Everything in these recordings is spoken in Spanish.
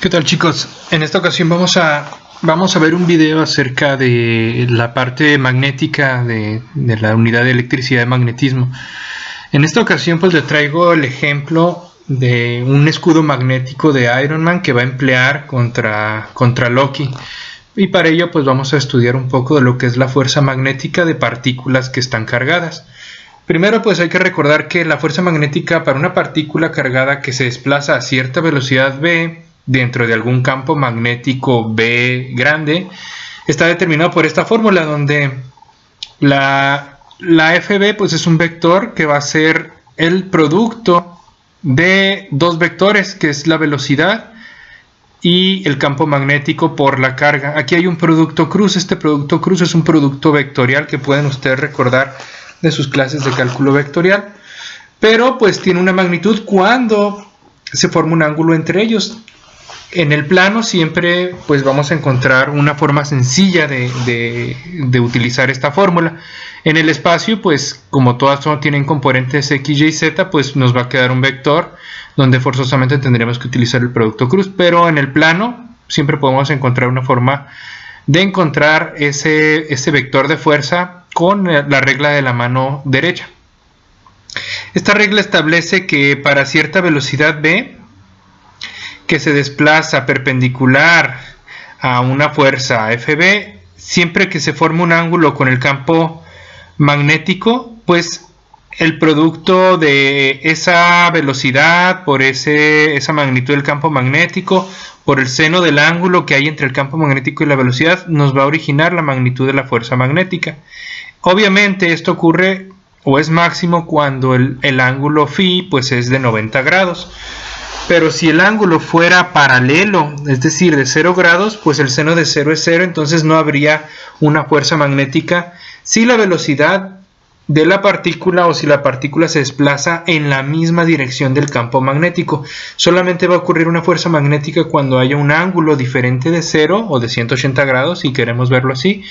¿Qué tal, chicos? En esta ocasión vamos a ver un video acerca de la parte magnética de la unidad de electricidad de magnetismo. En esta ocasión pues les traigo el ejemplo de un escudo magnético de Iron Man que va a emplear contra Loki. Y para ello pues vamos a estudiar un poco de lo que es la fuerza magnética de partículas que están cargadas. Primero pues hay que recordar que la fuerza magnética para una partícula cargada que se desplaza a cierta velocidad v dentro de algún campo magnético B grande está determinado por esta fórmula, donde la FB pues es un vector que va a ser el producto de dos vectores, que es la velocidad y el campo magnético por la carga. Aquí hay un producto cruz. Este producto cruz es un producto vectorial que pueden ustedes recordar de sus clases de cálculo vectorial, pero pues tiene una magnitud cuando se forma un ángulo entre ellos. En el plano siempre pues vamos a encontrar una forma sencilla de utilizar esta fórmula. En el espacio pues como todas tienen componentes x, y, z, pues nos va a quedar un vector donde forzosamente tendríamos que utilizar el producto cruz, pero en el plano siempre podemos encontrar una forma de encontrar ese vector de fuerza con la regla de la mano derecha. Esta regla establece que para cierta velocidad v que se desplaza perpendicular a una fuerza FB, siempre que se forme un ángulo con el campo magnético, pues el producto de esa velocidad por esa magnitud del campo magnético por el seno del ángulo que hay entre el campo magnético y la velocidad nos va a originar la magnitud de la fuerza magnética. Obviamente esto ocurre o es máximo cuando el ángulo phi pues es de 90 grados. Pero si el ángulo fuera paralelo, es decir, de 0 grados, pues el seno de 0 es 0, entonces no habría una fuerza magnética si la velocidad de la partícula o si la partícula se desplaza en la misma dirección del campo magnético. Solamente va a ocurrir una fuerza magnética cuando haya un ángulo diferente de 0 o de 180 grados, si queremos verlo así,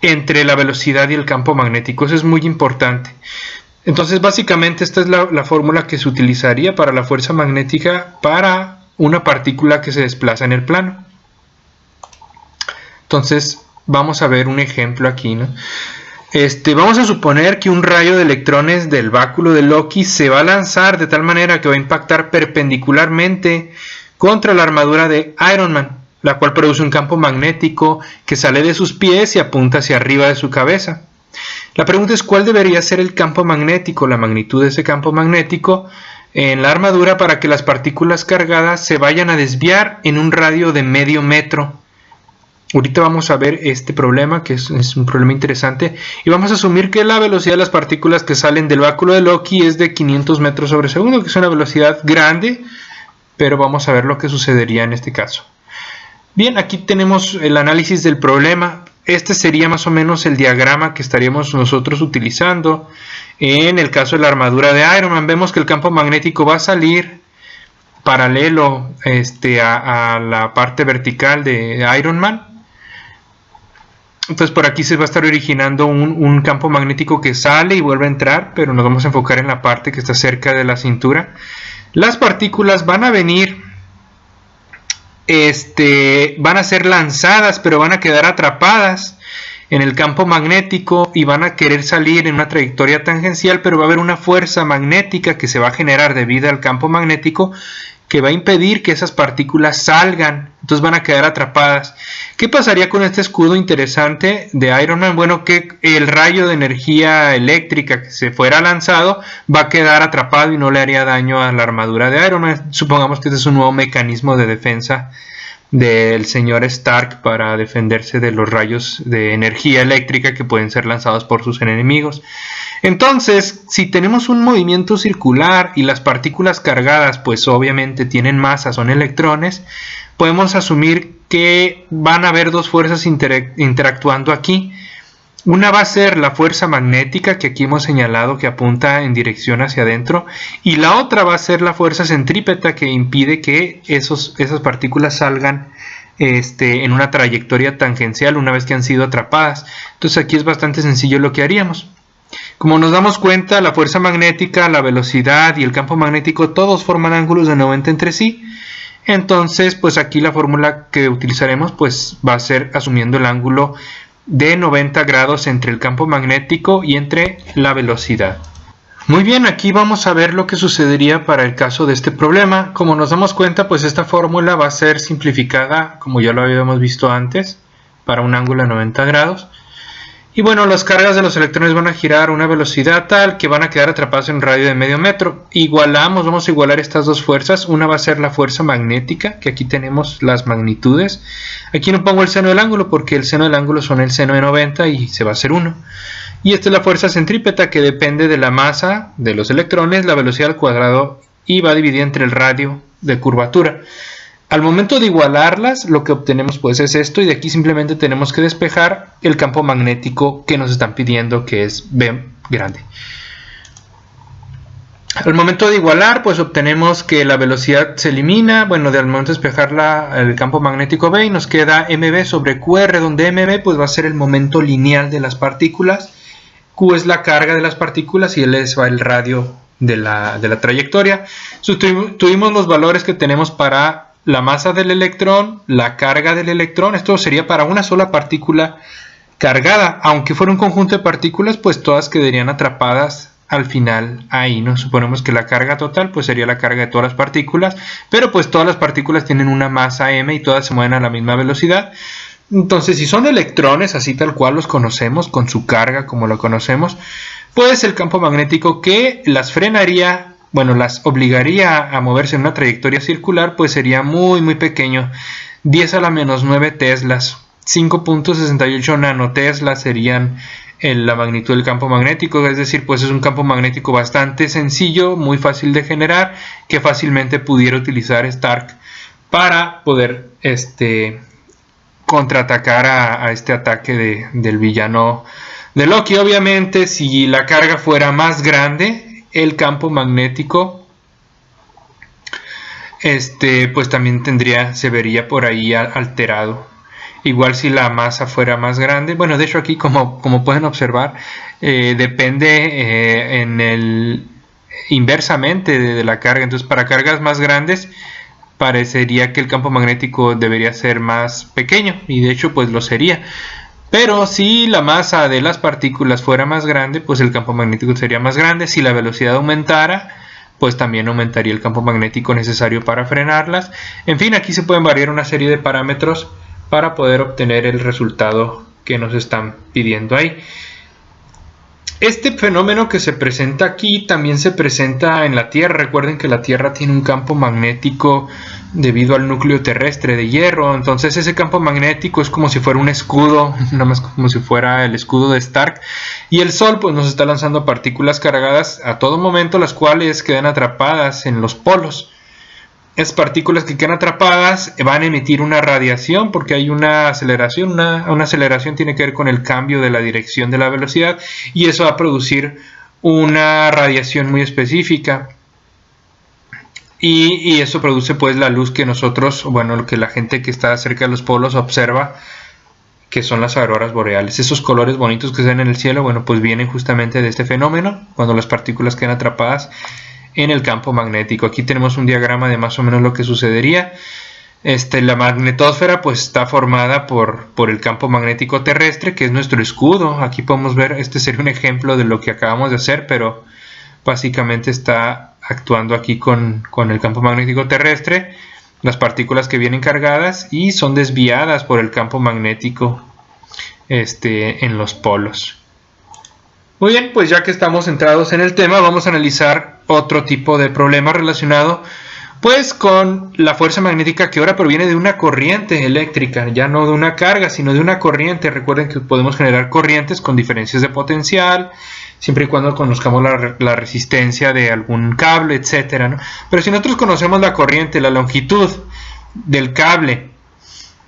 entre la velocidad y el campo magnético. Eso es muy importante. Entonces básicamente esta es la fórmula que se utilizaría para la fuerza magnética para una partícula que se desplaza en el plano. Entonces vamos a ver un ejemplo aquí, ¿no? Vamos a suponer que un rayo de electrones del báculo de Loki se va a lanzar de tal manera que va a impactar perpendicularmente contra la armadura de Iron Man, la cual produce un campo magnético que sale de sus pies y apunta hacia arriba de su cabeza. La pregunta es cuál debería ser el campo magnético, la magnitud de ese campo magnético en la armadura para que las partículas cargadas se vayan a desviar en un radio de medio metro. Ahorita vamos a ver este problema, que es un problema interesante, y vamos a asumir que la velocidad de las partículas que salen del báculo de Loki es de 500 metros sobre segundo, que es una velocidad grande, pero vamos a ver lo que sucedería en este caso. Bien, aquí tenemos el análisis del problema. Este sería más o menos el diagrama que estaríamos nosotros utilizando en el caso de la armadura de Iron Man. Vemos que el campo magnético va a salir paralelo a la parte vertical de Iron Man. Entonces por aquí se va a estar originando un campo magnético que sale y vuelve a entrar, pero nos vamos a enfocar en la parte que está cerca de la cintura. Las partículas van a venir, van a ser lanzadas, pero van a quedar atrapadas en el campo magnético y van a querer salir en una trayectoria tangencial, pero va a haber una fuerza magnética que se va a generar debido al campo magnético que va a impedir que esas partículas salgan, entonces van a quedar atrapadas. ¿Qué pasaría con este escudo interesante de Iron Man? Bueno, que el rayo de energía eléctrica que se fuera lanzado va a quedar atrapado y no le haría daño a la armadura de Iron Man. Supongamos que este es un nuevo mecanismo de defensa del señor Stark para defenderse de los rayos de energía eléctrica que pueden ser lanzados por sus enemigos. Entonces, si tenemos un movimiento circular y las partículas cargadas pues obviamente tienen masa, son electrones, podemos asumir que van a haber dos fuerzas interactuando aquí. Una va a ser la fuerza magnética que aquí hemos señalado que apunta en dirección hacia adentro, y la otra va a ser la fuerza centrípeta que impide que esas partículas salgan en una trayectoria tangencial una vez que han sido atrapadas. Entonces aquí es bastante sencillo lo que haríamos. Como nos damos cuenta, la fuerza magnética, la velocidad y el campo magnético todos forman ángulos de 90 entre sí. Entonces, pues aquí la fórmula que utilizaremos pues va a ser asumiendo el ángulo de 90 grados entre el campo magnético y entre la velocidad. Muy bien, aquí vamos a ver lo que sucedería para el caso de este problema. Como nos damos cuenta, pues esta fórmula va a ser simplificada, como ya lo habíamos visto antes, para un ángulo de 90 grados. Y bueno, las cargas de los electrones van a girar a una velocidad tal que van a quedar atrapadas en un radio de medio metro. Vamos a igualar estas dos fuerzas. Una va a ser la fuerza magnética, que aquí tenemos las magnitudes. Aquí no pongo el seno del ángulo porque el seno del ángulo son el seno de 90 y se va a hacer 1. Y esta es la fuerza centrípeta, que depende de la masa de los electrones, la velocidad al cuadrado, y va dividida entre el radio de curvatura. Al momento de igualarlas, lo que obtenemos pues es esto, y de aquí simplemente tenemos que despejar el campo magnético que nos están pidiendo, que es B grande. Al momento de igualar, pues obtenemos que la velocidad se elimina. Bueno, al momento de despejar el campo magnético B, y nos queda mb sobre qr, donde mb pues va a ser el momento lineal de las partículas, q es la carga de las partículas y L es el radio de la trayectoria. Tuvimos los valores que tenemos para la masa del electrón, la carga del electrón. Esto sería para una sola partícula cargada. Aunque fuera un conjunto de partículas, pues todas quedarían atrapadas al final ahí, ¿no? Suponemos que la carga total pues sería la carga de todas las partículas, pero pues todas las partículas tienen una masa m y todas se mueven a la misma velocidad. Entonces, si son electrones así tal cual los conocemos, con su carga como lo conocemos, pues el campo magnético que las frenaría, bueno, las obligaría a moverse en una trayectoria circular, pues sería muy muy pequeño, 10 a la menos 9 teslas, 5.68 nanoteslas serían la magnitud del campo magnético. Es decir, pues es un campo magnético bastante sencillo, muy fácil de generar, que fácilmente pudiera utilizar Stark para poder contraatacar a este ataque del villano de Loki. Obviamente, si la carga fuera más grande, el campo magnético pues también se vería por ahí alterado. Igual si la masa fuera más grande. Bueno, de hecho aquí como pueden observar, depende inversamente de la carga. Entonces, para cargas más grandes parecería que el campo magnético debería ser más pequeño, y de hecho pues lo sería. Pero si la masa de las partículas fuera más grande, pues el campo magnético sería más grande. Si la velocidad aumentara, pues también aumentaría el campo magnético necesario para frenarlas. En fin, aquí se pueden variar una serie de parámetros para poder obtener el resultado que nos están pidiendo ahí. Este fenómeno que se presenta aquí también se presenta en la Tierra. Recuerden que la Tierra tiene un campo magnético debido al núcleo terrestre de hierro. Entonces ese campo magnético es como si fuera un escudo, nada más como si fuera el escudo de Stark. Y el Sol pues nos está lanzando partículas cargadas a todo momento, las cuales quedan atrapadas en los polos. Esas partículas que quedan atrapadas van a emitir una radiación porque hay una aceleración. Una aceleración tiene que ver con el cambio de la dirección de la velocidad, y eso va a producir una radiación muy específica. Y eso produce pues la luz que nosotros, bueno, lo que la gente que está cerca de los polos observa, que son las auroras boreales. Esos colores bonitos que se ven en el cielo, bueno, pues vienen justamente de este fenómeno, cuando las partículas quedan atrapadas en el campo magnético. Aquí tenemos un diagrama de más o menos lo que sucedería. La magnetosfera pues está formada por el campo magnético terrestre, que es nuestro escudo. Aquí podemos ver, este sería un ejemplo de lo que acabamos de hacer, pero básicamente está actuando aquí con el campo magnético terrestre. Las partículas que vienen cargadas y son desviadas por el campo magnético en los polos. Muy bien, pues ya que estamos centrados en el tema, vamos a analizar otro tipo de problema relacionado pues con la fuerza magnética, que ahora proviene de una corriente eléctrica, ya no de una carga, sino de una corriente. Recuerden que podemos generar corrientes con diferencias de potencial, siempre y cuando conozcamos la resistencia de algún cable, etcétera, ¿no? Pero si nosotros conocemos la corriente, la longitud del cable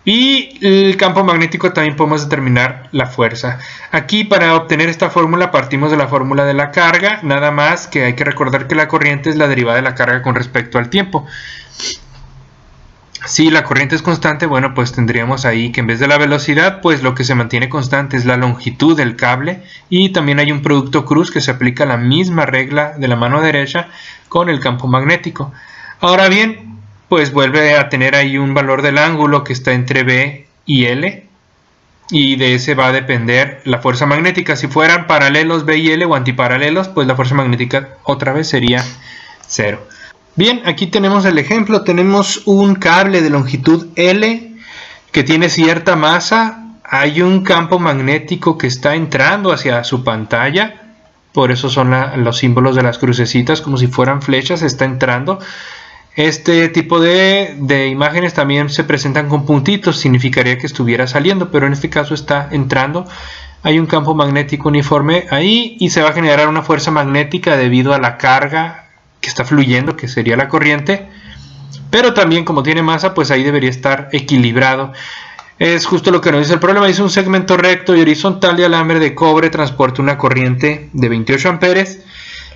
y el campo magnético, también podemos determinar la fuerza. Aquí, para obtener esta fórmula, partimos de la fórmula de la carga, nada más que hay que recordar que la corriente es la derivada de la carga con respecto al tiempo. Si la corriente es constante, bueno, pues tendríamos ahí que en vez de la velocidad, pues lo que se mantiene constante es la longitud del cable, y también hay un producto cruz que se aplica la misma regla de la mano derecha con el campo magnético. Ahora bien, pues vuelve a tener ahí un valor del ángulo que está entre B y L, y de ese va a depender la fuerza magnética. Si fueran paralelos B y L o antiparalelos, pues la fuerza magnética otra vez sería 0. Bien, aquí tenemos el ejemplo. Tenemos un cable de longitud L que tiene cierta masa. Hay un campo magnético que está entrando hacia su pantalla. Por eso son los símbolos de las crucecitas, como si fueran flechas. Está entrando. Este tipo de imágenes también se presentan con puntitos. Significaría que estuviera saliendo, pero en este caso está entrando. Hay un campo magnético uniforme ahí y se va a generar una fuerza magnética debido a la carga que está fluyendo, que sería la corriente, pero también como tiene masa, pues ahí debería estar equilibrado. Es justo lo que nos dice el problema. Dice: un segmento recto y horizontal de alambre de cobre transporta una corriente de 28 amperes.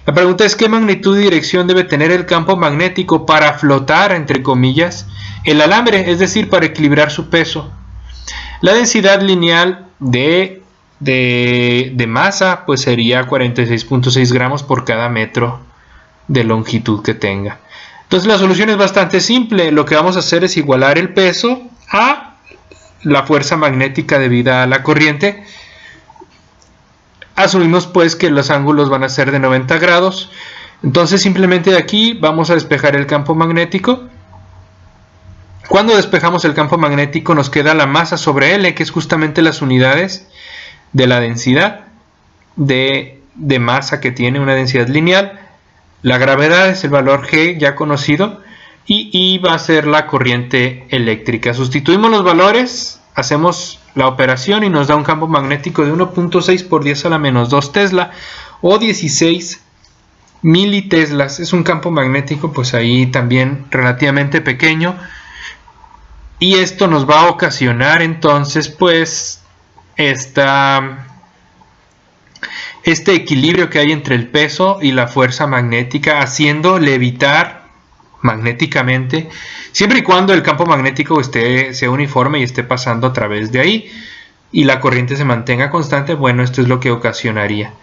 La pregunta es: ¿qué magnitud y dirección debe tener el campo magnético para flotar, entre comillas, el alambre, es decir, para equilibrar su peso? La densidad lineal de masa pues sería 46.6 gramos por cada metro de longitud que tenga. Entonces la solución es bastante simple. Lo que vamos a hacer es igualar el peso a la fuerza magnética debida a la corriente. Asumimos pues que los ángulos van a ser de 90 grados. Entonces simplemente de aquí vamos a despejar el campo magnético. Cuando despejamos el campo magnético nos queda la masa sobre L, que es justamente las unidades de la densidad de masa que tiene una densidad lineal. La gravedad es el valor G ya conocido, y I va a ser la corriente eléctrica. Sustituimos los valores, hacemos la operación y nos da un campo magnético de 1.6 por 10 a la menos 2 Tesla o 16 militeslas. Es un campo magnético pues ahí también relativamente pequeño, y esto nos va a ocasionar entonces pues este equilibrio que hay entre el peso y la fuerza magnética, haciendo levitar magnéticamente, siempre y cuando el campo magnético sea uniforme y esté pasando a través de ahí y la corriente se mantenga constante. Bueno, esto es lo que ocasionaría.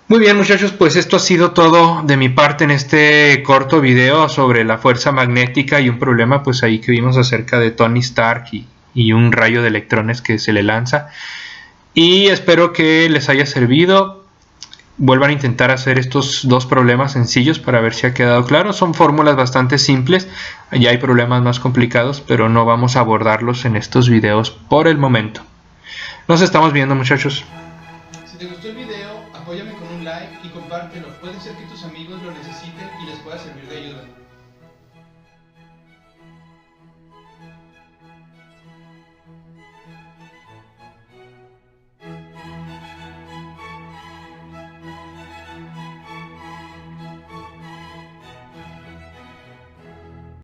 Muy bien, muchachos, pues esto ha sido todo de mi parte en este corto video sobre la fuerza magnética y un problema pues ahí que vimos acerca de Tony Stark y un rayo de electrones que se le lanza. Y espero que les haya servido. Vuelvan a intentar hacer estos dos problemas sencillos para ver si ha quedado claro. Son fórmulas bastante simples. Ya hay problemas más complicados, pero no vamos a abordarlos en estos videos por el momento. Nos estamos viendo, muchachos. Si te gustó el video, apóyame con un like y compártelo. Puede ser que tus amigos lo necesiten y les pueda servir de ayuda.